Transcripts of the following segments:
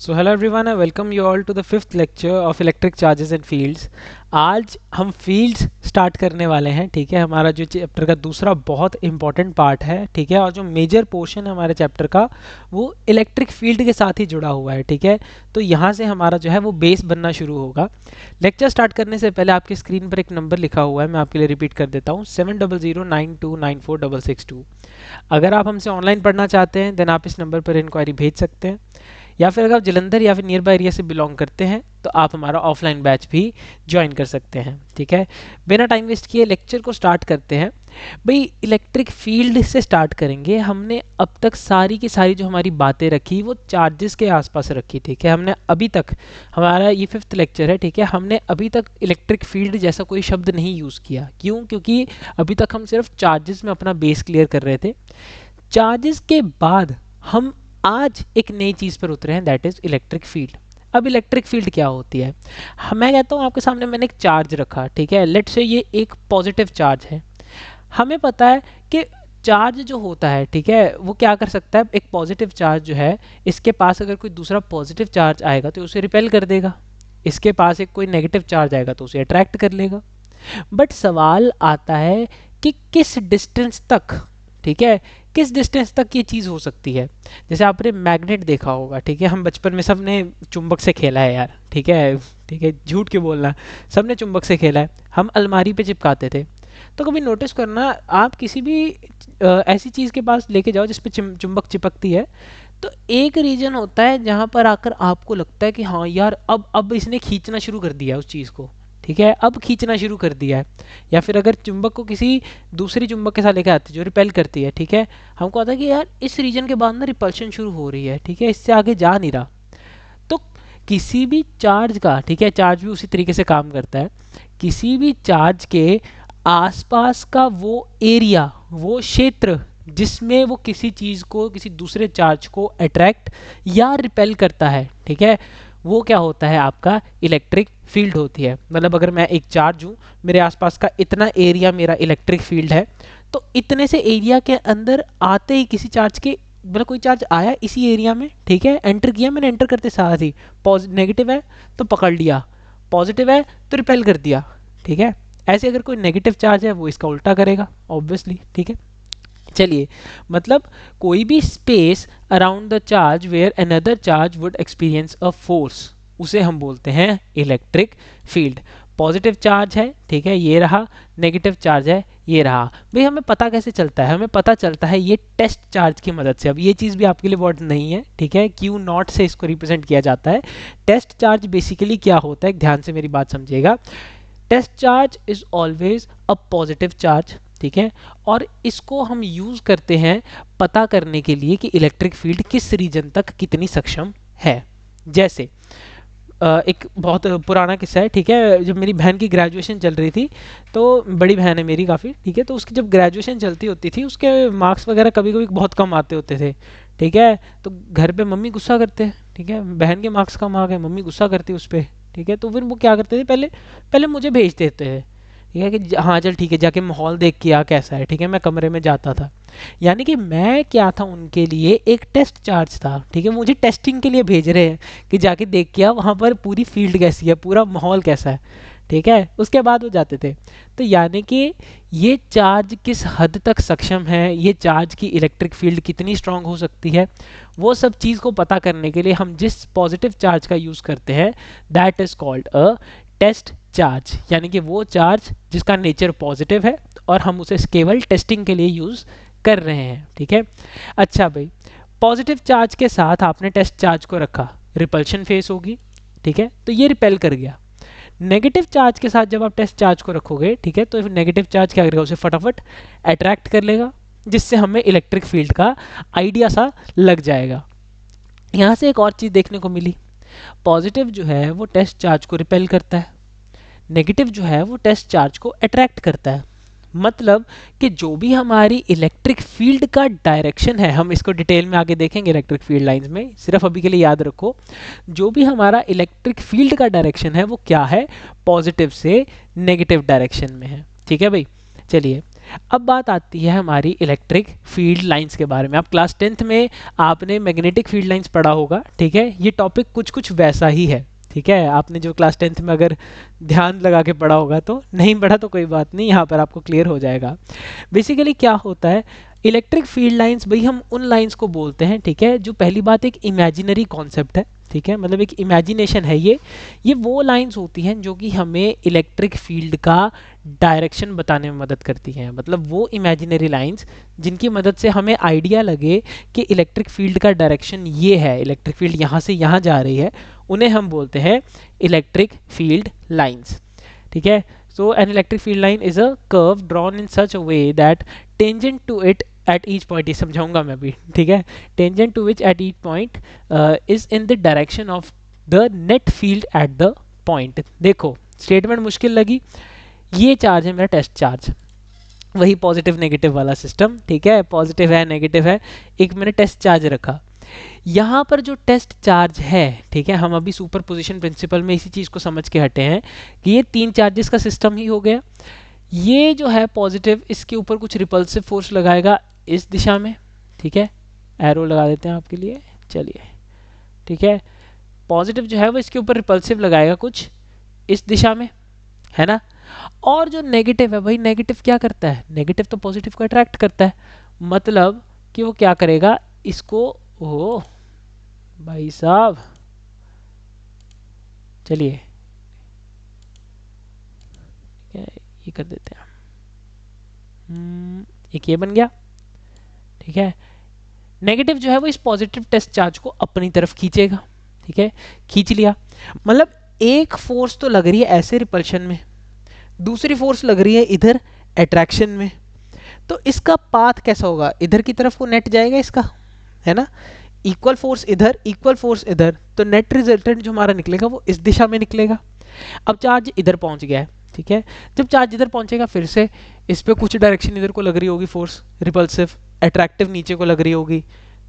So hello everyone, I welcome you all to the fifth lecture of electric charges and fields. आज हम fields start करने वाले हैं। ठीक है, हमारा जो चैप्टर का दूसरा बहुत इंपॉर्टेंट पार्ट है। ठीक है, और जो मेजर पोर्शन है हमारे चैप्टर का वो इलेक्ट्रिक फील्ड के साथ ही जुड़ा हुआ है। ठीक है, तो यहाँ से हमारा जो है वो बेस बनना शुरू होगा। लेक्चर स्टार्ट करने से पहले आपकी स्क्रीन पर एक नंबर लिखा हुआ है, मैं आपके लिए रिपीट कर देता हूँ, 7009294662। अगर आप हमसे ऑनलाइन पढ़ना चाहते हैं देन आप इस नंबर पर इंक्वायरी भेज सकते हैं, या फिर अगर आप जलंधर या फिर नियर बाय एरिया से बिलोंग करते हैं तो आप हमारा ऑफलाइन बैच भी ज्वाइन कर सकते हैं। ठीक है, बिना टाइम वेस्ट किए लेक्चर को स्टार्ट करते हैं। भाई इलेक्ट्रिक फील्ड से स्टार्ट करेंगे। हमने अब तक सारी की सारी जो हमारी बातें रखी वो चार्जेस के आसपास रखी। ठीक है, हमने अभी तक, हमारा ये फिफ्थ लेक्चर है, ठीक है, हमने अभी तक इलेक्ट्रिक फील्ड जैसा कोई शब्द नहीं यूज़ किया। क्यों? क्योंकि अभी तक हम सिर्फ चार्जेस में अपना बेस क्लियर कर रहे थे। चार्जेस के बाद हम आज एक नई चीज़ पर उतरे हैं, दैट इज इलेक्ट्रिक फील्ड। अब इलेक्ट्रिक फील्ड क्या होती है? मैं कहता हूँ आपके सामने मैंने एक चार्ज रखा। ठीक है, लेट्स से ये एक पॉजिटिव चार्ज है। हमें पता है कि चार्ज जो होता है, ठीक है, वो क्या कर सकता है। एक पॉजिटिव चार्ज जो है, इसके पास अगर कोई दूसरा पॉजिटिव चार्ज आएगा तो उसे रिपेल कर देगा। इसके पास एक कोई नेगेटिव चार्ज आएगा तो उसे अट्रैक्ट कर लेगा। बट सवाल आता है कि किस डिस्टेंस तक, ठीक है, किस डिस्टेंस तक ये चीज़ हो सकती है। जैसे आपने मैग्नेट देखा होगा, ठीक है, हम बचपन में सब ने चुंबक से खेला है यार। ठीक है, ठीक है, झूठ क्यों बोलना, सब ने चुंबक से खेला है। हम अलमारी पे चिपकाते थे। तो कभी नोटिस करना, आप किसी भी ऐसी चीज़ के पास लेके जाओ जिस पे चुंबक चिपकती है, तो एक रीजन होता है जहाँ पर आकर आपको लगता है कि हाँ यार अब इसने खींचना शुरू कर दिया उस चीज़ को। ठीक है, अब खींचना शुरू कर दिया है। या फिर अगर चुंबक को किसी दूसरी चुंबक के साथ लेकर आते जो रिपेल करती है, ठीक है, हमको आता है कि यार इस रीजन के बाद ना रिपल्शन शुरू हो रही है। ठीक है, इससे आगे जा नहीं रहा। तो किसी भी चार्ज का, ठीक है, चार्ज भी उसी तरीके से काम करता है। किसी भी चार्ज के आसपास का वो एरिया, वो क्षेत्र जिसमें वो किसी चीज़ को, किसी दूसरे चार्ज को अट्रैक्ट या रिपेल करता है, ठीक है, वो क्या होता है, आपका इलेक्ट्रिक फील्ड होती है। मतलब अगर मैं एक चार्ज हूँ, मेरे आसपास का इतना एरिया मेरा इलेक्ट्रिक फील्ड है, तो इतने से एरिया के अंदर आते ही किसी चार्ज के, मतलब कोई चार्ज आया इसी एरिया में, ठीक है, एंटर किया, मैंने एंटर करते साथ ही नेगेटिव है तो पकड़ लिया, पॉजिटिव है तो रिपेल कर दिया। ठीक है, ऐसे अगर कोई नेगेटिव चार्ज है वो इसका उल्टा करेगा ऑब्वियसली। ठीक है, चलिए, मतलब कोई भी space around the charge where another charge would experience a force, उसे हम बोलते हैं इलेक्ट्रिक फील्ड। पॉजिटिव चार्ज है, ठीक है, ये रहा, नेगेटिव चार्ज है, ये रहा। भाई हमें पता कैसे चलता है? हमें पता चलता है ये टेस्ट चार्ज की मदद से। अब ये चीज़ भी आपके लिए वर्ड नहीं है, ठीक है, क्यू नॉट से इसको रिप्रेजेंट किया जाता है। टेस्ट चार्ज बेसिकली क्या होता है, ध्यान से मेरी बात समझिएगा। Test charge is always a positive charge, ठीक है, और इसको हम यूज़ करते हैं पता करने के लिए कि इलेक्ट्रिक फील्ड किस रीजन तक कितनी सक्षम है। जैसे एक बहुत पुराना किस्सा है, ठीक है, जब मेरी बहन की ग्रेजुएशन चल रही थी, तो बड़ी बहन है मेरी काफ़ी, ठीक है, तो उसकी जब ग्रेजुएशन चलती होती थी उसके मार्क्स वगैरह कभी कभी बहुत कम आते होते थे। ठीक है, तो घर पे मम्मी गुस्सा करते हैं, ठीक है, बहन के मार्क्स कम आ गए, मम्मी गुस्सा करती है उस पर। ठीक है, तो फिर वो क्या करते थे, पहले पहले मुझे भेज देते थे, ठीक है, कि हाँ चल ठीक है, जाके माहौल देख के आ कैसा है। ठीक है, मैं कमरे में जाता था, यानी कि मैं क्या था उनके लिए, एक टेस्ट चार्ज था। ठीक है, मुझे टेस्टिंग के लिए भेज रहे हैं कि जाके देख के आ वहाँ पर पूरी फील्ड कैसी है, पूरा माहौल कैसा है। ठीक है, उसके बाद वो जाते थे। तो यानी कि ये चार्ज किस हद तक सक्षम है, ये चार्ज की इलेक्ट्रिक फील्ड कितनी स्ट्रांग हो सकती है, वो सब चीज़ को पता करने के लिए हम जिस पॉजिटिव चार्ज का यूज़ करते हैं that is called a test charge. यानी कि वो चार्ज जिसका नेचर पॉजिटिव है और हम उसे केवल टेस्टिंग के लिए यूज़ कर रहे हैं। ठीक है, अच्छा भाई, पॉजिटिव चार्ज के साथ आपने टेस्ट चार्ज को रखा, रिपल्शन फेस होगी, ठीक है, तो ये रिपेल कर गया। नेगेटिव चार्ज के साथ जब आप टेस्ट चार्ज को रखोगे, ठीक है, तो नेगेटिव चार्ज क्या करेगा, उसे फटाफट अट्रैक्ट कर लेगा, जिससे हमें इलेक्ट्रिक फील्ड का आइडिया सा लग जाएगा। यहाँ से एक और चीज़ देखने को मिली, पॉजिटिव जो है वो टेस्ट चार्ज को रिपेल करता है, नेगेटिव जो है वो टेस्ट चार्ज को अट्रैक्ट करता है। मतलब कि जो भी हमारी इलेक्ट्रिक फील्ड का डायरेक्शन है, हम इसको डिटेल में आगे देखेंगे इलेक्ट्रिक फील्ड लाइंस में, सिर्फ अभी के लिए याद रखो, जो भी हमारा इलेक्ट्रिक फील्ड का डायरेक्शन है वो क्या है, पॉजिटिव से नेगेटिव डायरेक्शन में है। ठीक है भाई, चलिए, अब बात आती है हमारी इलेक्ट्रिक फील्ड लाइंस के बारे में। आप क्लास 10th में आपने मैग्नेटिक फील्ड लाइंस पढ़ा होगा, ठीक है। ये टॉपिक कुछ कुछ वैसा ही है, ठीक है। आपने जो क्लास 10th में अगर ध्यान लगा के पढ़ा होगा, तो नहीं पढ़ा तो कोई बात नहीं, यहाँ पर आपको क्लियर हो जाएगा। बेसिकली क्या होता है इलेक्ट्रिक फील्ड लाइंस, भाई हम उन लाइंस को बोलते हैं, ठीक है, जो पहली बात एक इमेजिनरी कॉन्सेप्ट है, ठीक है, मतलब एक इमेजिनेशन है। ये वो लाइंस होती हैं जो कि हमें इलेक्ट्रिक फील्ड का डायरेक्शन बताने में मदद करती हैं। मतलब वो इमेजिनरी लाइंस जिनकी मदद से हमें आइडिया लगे कि इलेक्ट्रिक फील्ड का डायरेक्शन ये है, इलेक्ट्रिक फील्ड यहाँ से यहाँ जा रही है, उन्हें हम बोलते हैं इलेक्ट्रिक फील्ड लाइंस, ठीक है। So an electric field line is a curve drawn in such a way that tangent to it at each point, ये समझाऊंगा मैं भी, ठीक है, tangent to which at each point is in the direction of the net field at the point. देखो statement मुश्किल लगी, ये चार्ज है मेरा टेस्ट चार्ज, वही पॉजिटिव नेगेटिव वाला सिस्टम, ठीक है, पॉजिटिव है नेगेटिव है, एक मैंने टेस्ट चार्ज रखा। यहाँ पर जो टेस्ट चार्ज है, ठीक है, हम अभी सुपर पोजिशन प्रिंसिपल में इसी चीज़ को समझ के हटे हैं कि ये 3 चार्जेस का सिस्टम ही हो गया। ये जो है पॉजिटिव, इसके ऊपर कुछ रिपल्सिव फोर्स लगाएगा इस दिशा में, ठीक है, एरो लगा देते हैं आपके लिए, चलिए, ठीक है। पॉजिटिव जो है वो इसके ऊपर रिपल्सिव लगाएगा कुछ इस दिशा में, है ना। और जो नेगेटिव है, भाई नेगेटिव क्या करता है, नेगेटिव तो पॉजिटिव को अट्रैक्ट करता है, मतलब कि वो क्या करेगा इसको, ओ भाई साहब, चलिए ये कर देते हैं, एक ये बन गया, ठीक है। नेगेटिव जो है वो इस पॉजिटिव टेस्ट चार्ज को अपनी तरफ खींचेगा, ठीक है, खींच लिया। मतलब एक फोर्स तो लग रही है ऐसे रिपल्शन में, दूसरी फोर्स लग रही है इधर अट्रैक्शन में, तो इसका पाथ कैसा होगा, इधर की तरफ को नेट जाएगा इसका, है ना, इक्वल फोर्स इधर इक्वल फोर्स इधर, तो नेट रिजल्टेंट जो हमारा निकलेगा वो इस दिशा में निकलेगा। अब चार्ज इधर पहुंच गया है, ठीक है, जब चार्ज इधर पहुंचेगा फिर से इस पे कुछ डायरेक्शन इधर को लग रही होगी फोर्स रिपल्सिव, अट्रैक्टिव नीचे को लग रही होगी,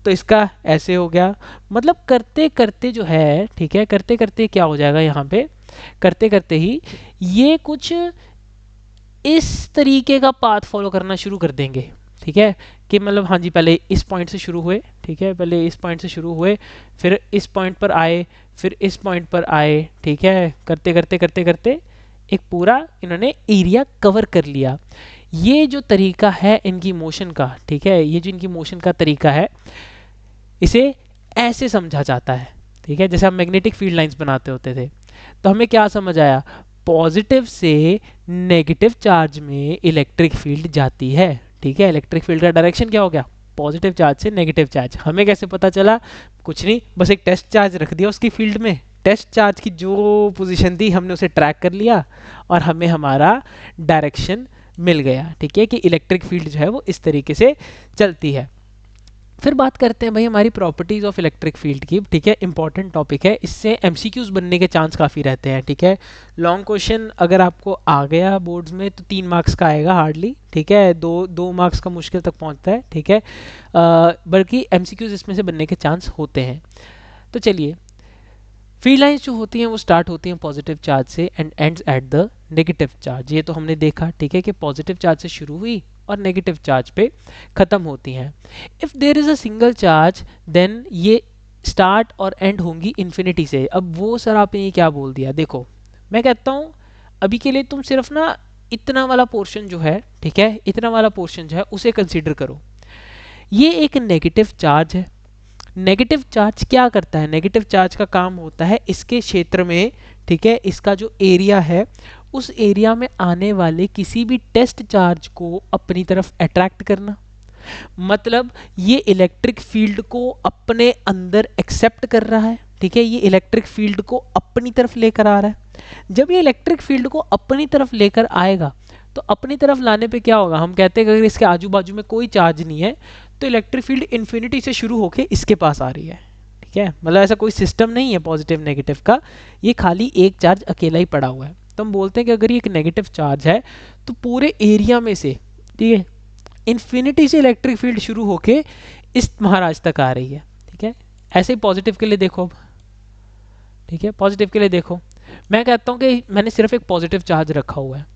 तो इसका ऐसे हो गया। मतलब करते करते जो है, ठीक है, करते करते क्या हो जाएगा यहाँ पे, करते करते ही ये कुछ इस तरीके का पाथ फॉलो करना शुरू कर देंगे, ठीक है, कि मतलब हाँ जी पहले इस पॉइंट से शुरू हुए, ठीक है, पहले इस पॉइंट से शुरू हुए, फिर इस पॉइंट पर आए, फिर इस पॉइंट पर आए, ठीक है, करते करते करते करते एक पूरा इन्होंने एरिया कवर कर लिया। ये जो तरीका है इनकी मोशन का, ठीक है, ये जो इनकी मोशन का तरीका है, इसे ऐसे समझा जाता है, ठीक है। जैसे हम मैग्नेटिक फील्ड लाइंस बनाते होते थे, तो हमें क्या समझ आया, पॉजिटिव से नेगेटिव चार्ज में इलेक्ट्रिक फील्ड जाती है, ठीक है, इलेक्ट्रिक फील्ड का डायरेक्शन क्या हो गया, पॉजिटिव चार्ज से नेगेटिव चार्ज। हमें कैसे पता चला, कुछ नहीं, बस एक टेस्ट चार्ज रख दिया उसकी फील्ड में, टेस्ट चार्ज की जो पोजीशन थी हमने उसे ट्रैक कर लिया और हमें हमारा डायरेक्शन मिल गया, ठीक है, कि इलेक्ट्रिक फील्ड जो है वो इस तरीके से चलती है। फिर बात करते हैं भाई हमारी प्रॉपर्टीज ऑफ इलेक्ट्रिक फील्ड की, ठीक है, इंपॉर्टेंट टॉपिक है, इससे एमसीक्यूज बनने के चांस काफ़ी रहते हैं, ठीक है। लॉन्ग क्वेश्चन अगर आपको आ गया बोर्ड्स में तो 3 मार्क्स का आएगा हार्डली, ठीक है, दो मार्क्स का मुश्किल तक पहुंचता है, ठीक है, बल्कि एमसीक्यूज इसमें से बनने के चांस होते हैं। तो चलिए, फील्ड लाइंस जो होती हैं वो स्टार्ट होती हैं पॉजिटिव चार्ज से and ends at the negative charge, ये तो हमने देखा, ठीक है, कि पॉजिटिव चार्ज से शुरू हुई और नेगेटिव चार्ज पे ख़त्म होती हैं। If there is a single charge then ये स्टार्ट और एंड होंगी इन्फिनिटी से। अब वो सर आपने ये क्या बोल दिया, देखो मैं कहता हूँ अभी के लिए तुम सिर्फ ना इतना वाला पोर्शन जो है, ठीक है, इतना वाला पोर्शन जो है उसे कंसिडर करो। ये एक नेगेटिव चार्ज है, नेगेटिव चार्ज क्या करता है, नेगेटिव चार्ज का काम होता है इसके क्षेत्र में, ठीक है, इसका जो एरिया है उस एरिया में आने वाले किसी भी टेस्ट चार्ज को अपनी तरफ अट्रैक्ट करना। मतलब ये इलेक्ट्रिक फील्ड को अपने अंदर एक्सेप्ट कर रहा है, ठीक है, ये इलेक्ट्रिक फील्ड को अपनी तरफ लेकर आ रहा है। जब ये इलेक्ट्रिक फील्ड को अपनी तरफ लेकर आएगा तो अपनी तरफ लाने पे क्या होगा, हम कहते हैं कि अगर इसके आजू बाजू में कोई चार्ज नहीं है तो इलेक्ट्रिक फील्ड इन्फिनिटी से शुरू होकर इसके पास आ रही है, ठीक है, मतलब ऐसा कोई सिस्टम नहीं है पॉजिटिव नेगेटिव का, ये खाली एक चार्ज अकेला ही पड़ा हुआ है। तो हम बोलते हैं कि अगर ये एक नेगेटिव चार्ज है तो पूरे एरिया में से, ठीक है, इन्फिनिटी से इलेक्ट्रिक फील्ड शुरू होके इस महाराज तक आ रही है, ठीक है। ऐसे ही पॉजिटिव के लिए देखो, ठीक है, पॉजिटिव के लिए देखो, मैं कहता हूँ कि मैंने सिर्फ एक पॉजिटिव चार्ज रखा हुआ है,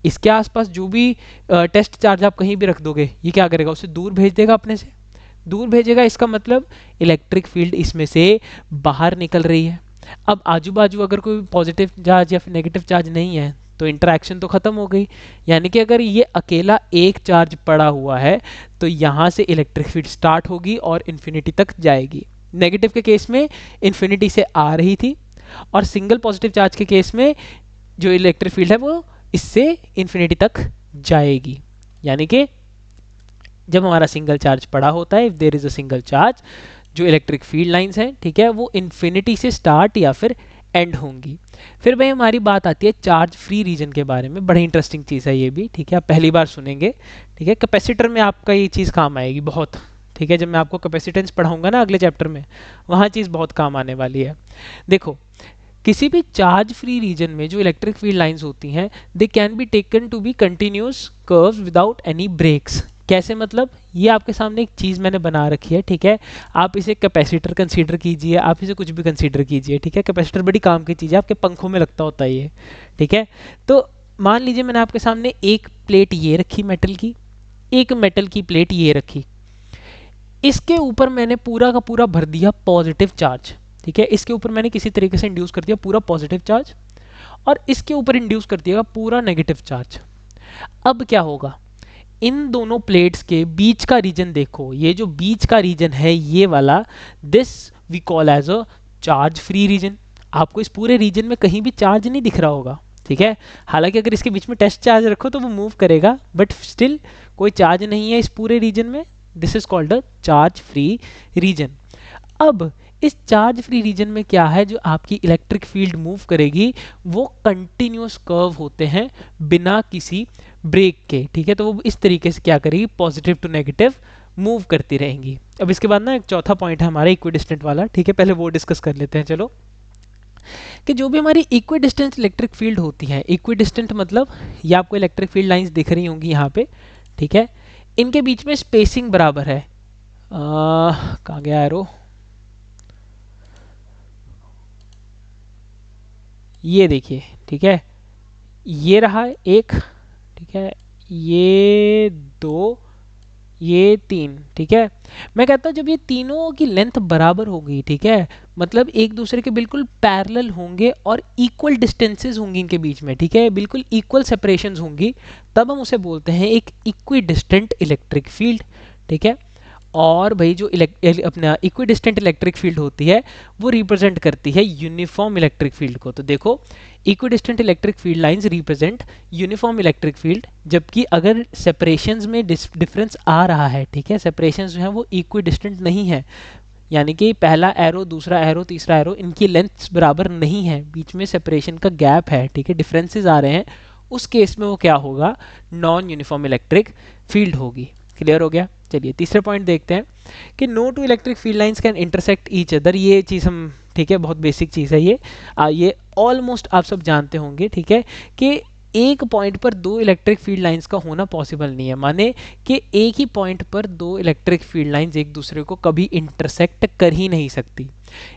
इसके आसपास जो भी टेस्ट चार्ज आप कहीं भी रख दोगे, ये क्या करेगा, उसे दूर भेज देगा, अपने से दूर भेजेगा। इसका मतलब इलेक्ट्रिक फील्ड इसमें से बाहर निकल रही है। अब आजू बाजू अगर कोई पॉजिटिव चार्ज या फिर नेगेटिव चार्ज नहीं है तो इंटरेक्शन तो खत्म हो गई। यानी कि अगर ये अकेला एक चार्ज पड़ा हुआ है तो यहाँ से इलेक्ट्रिक फील्ड स्टार्ट होगी और इन्फिनिटी तक जाएगी। नेगेटिव के केस में इन्फिनिटी से आ रही थी, और सिंगल पॉजिटिव चार्ज के केस में जो इलेक्ट्रिक फील्ड है वो इससे इन्फिनिटी तक जाएगी। यानी कि जब हमारा सिंगल चार्ज पड़ा होता है, if there is a single charge, जो इलेक्ट्रिक फील्ड लाइंस हैं, ठीक है, वो इन्फिनिटी से स्टार्ट या फिर एंड होंगी। फिर भाई हमारी बात आती है चार्ज फ्री रीजन के बारे में। बड़ी इंटरेस्टिंग चीज़ है ये भी, ठीक है, आप पहली बार सुनेंगे। ठीक है, कैपेसिटर में आपका ये चीज़ काम आएगी बहुत। ठीक है, जब मैं आपको कैपेसिटेंस पढ़ाऊंगा ना अगले चैप्टर में, वहाँ चीज़ बहुत काम आने वाली है। देखो, किसी भी चार्ज फ्री रीजन में जो इलेक्ट्रिक फील्ड लाइंस होती हैं, they can be taken to be continuous curves without any breaks. कैसे, मतलब ये आपके सामने एक चीज़ मैंने बना रखी है, ठीक है, आप इसे कैपेसिटर कंसीडर कीजिए, आप इसे कुछ भी कंसीडर कीजिए। ठीक है, कैपेसिटर बड़ी काम की चीज़ है, आपके पंखों में लगता होता है ये। ठीक है, तो मान लीजिए मैंने आपके सामने एक प्लेट ये रखी मेटल की, एक मेटल की प्लेट ये रखी, इसके ऊपर मैंने पूरा का पूरा भर दिया पॉजिटिव चार्ज। ठीक है, इसके ऊपर मैंने किसी तरीके से इंड्यूस कर दिया पूरा पॉजिटिव चार्ज, और इसके ऊपर इंड्यूस कर दिया पूरा नेगेटिव चार्ज। अब क्या होगा, इन दोनों प्लेट्स के बीच का रीजन देखो, ये जो बीच का रीजन है ये वाला, this we call as a charge free region. आपको इस पूरे रीजन में कहीं भी चार्ज नहीं दिख रहा होगा। ठीक है, हालांकि अगर इसके बीच में टेस्ट चार्ज रखो तो वो मूव करेगा, बट स्टिल कोई चार्ज नहीं है इस पूरे रीजन में। This is called a charge free region. अब इस चार्ज फ्री रीजन में क्या है, जो आपकी इलेक्ट्रिक फील्ड मूव करेगी वो कंटिन्यूस कर्व होते हैं बिना किसी ब्रेक के। ठीक है, तो वो इस तरीके से क्या करेगी, पॉजिटिव टू नेगेटिव मूव करती रहेंगी। अब इसके बाद ना एक चौथा पॉइंट है हमारा इक्विडिस्टेंट वाला। ठीक है, पहले वो डिस्कस कर लेते हैं। चलो, कि जो भी हमारी इक्विडिस्टेंट इलेक्ट्रिक फील्ड होती है, इक्विडिस्टेंट मतलब ये आपको इलेक्ट्रिक फील्ड लाइंस दिख रही होंगी यहाँ पे। ठीक है, इनके बीच में स्पेसिंग बराबर है। कहाँ गया एरो, ये देखिए। ठीक है, ये रहा एक, ठीक है, ये दो, ये तीन। ठीक है, मैं कहता हूँ जब ये तीनों की लेंथ बराबर होगी, ठीक है, मतलब एक दूसरे के बिल्कुल पैरेलल होंगे और इक्वल डिस्टेंसेस होंगी इनके बीच में, ठीक है, बिल्कुल इक्वल सेपरेशंस होंगी, तब हम उसे बोलते हैं एक इक्विडिस्टेंट इलेक्ट्रिक फील्ड। ठीक है, और भाई जो अपना इक्विडिस्टेंट इलेक्ट्रिक फील्ड होती है वो रिप्रेजेंट करती है यूनिफॉर्म इलेक्ट्रिक फील्ड को। तो देखो, equidistant electric field lines represent uniform electric field, जबकि अगर सेपरेशंस में डिफरेंस आ रहा है, ठीक है, सेपरेशंस जो है वो इक्विडिस्टेंट नहीं है, यानी कि पहला एरो, दूसरा एरो, तीसरा एरो, इनकी लेंथ्स बराबर नहीं है, बीच में सेपरेशन का गैप है, ठीक है, डिफरेंसेस आ रहे हैं, उस केस में वो क्या होगा, नॉन यूनिफॉर्म इलेक्ट्रिक फील्ड होगी। क्लियर हो गया। चलिए तीसरे पॉइंट देखते हैं कि no two electric field lines can intersect each other. ये चीज़ हम, ठीक है, बहुत बेसिक चीज़ है ये ऑलमोस्ट आप सब जानते होंगे। ठीक है, कि एक पॉइंट पर दो इलेक्ट्रिक फील्ड लाइंस का होना पॉसिबल नहीं है, माने कि एक ही पॉइंट पर दो इलेक्ट्रिक फील्ड लाइंस एक दूसरे को कभी इंटरसेक्ट कर ही नहीं सकती।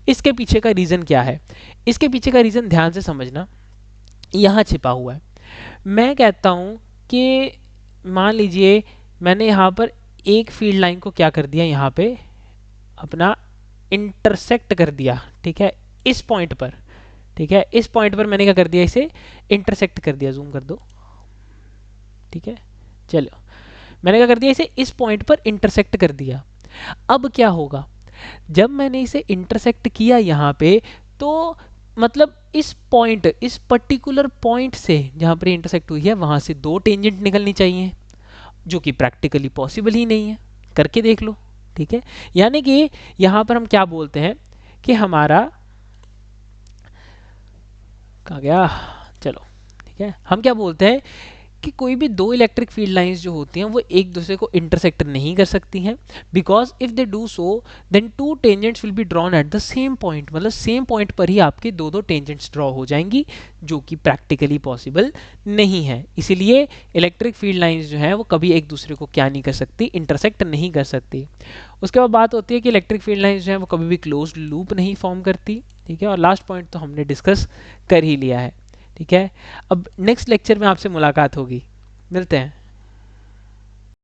इसके पीछे का रीज़न क्या है, इसके पीछे का रीज़न ध्यान से समझना, यहाँ छिपा हुआ है। मैं कहता हूँ कि मान लीजिए मैंने यहाँ पर एक फील्ड लाइन को क्या कर दिया, यहाँ पे अपना इंटरसेक्ट कर दिया। ठीक है, इस पॉइंट पर, ठीक है, इस पॉइंट पर मैंने क्या कर दिया, इसे इंटरसेक्ट कर दिया। जूम कर दो। ठीक है, चलो, मैंने क्या कर दिया, इसे इस पॉइंट पर इंटरसेक्ट कर दिया। अब क्या होगा, जब मैंने इसे इंटरसेक्ट किया यहाँ पे, तो मतलब इस पॉइंट, इस पर्टिकुलर पॉइंट से जहाँ पर इंटरसेक्ट हुई है वहाँ से दो टेंजेंट निकलनी चाहिए, जो कि प्रैक्टिकली पॉसिबल ही नहीं है। करके देख लो। ठीक है, यानी कि यहां पर हम क्या बोलते हैं कि हमारा, कहाँ गया, चलो, ठीक है, हम क्या बोलते हैं कि कोई भी दो इलेक्ट्रिक फील्ड लाइंस जो होती हैं वो एक दूसरे को इंटरसेक्ट नहीं कर सकती हैं, because if they do so then two tangents will be drawn at the same point, मतलब सेम पॉइंट पर ही आपके दो दो टेंजेंट्स ड्रॉ हो जाएंगी, जो कि प्रैक्टिकली पॉसिबल नहीं है। इसीलिए इलेक्ट्रिक फील्ड लाइंस जो है वो कभी एक दूसरे को क्या नहीं कर सकती, इंटरसेक्ट नहीं कर सकती। उसके बाद बात होती है कि इलेक्ट्रिक फील्ड लाइंस जो है वो कभी भी क्लोज्ड लूप नहीं फॉर्म करती। ठीक है, और लास्ट पॉइंट तो हमने डिस्कस कर ही लिया है। ठीक है, अब नेक्स्ट लेक्चर में आपसे मुलाकात होगी, मिलते हैं।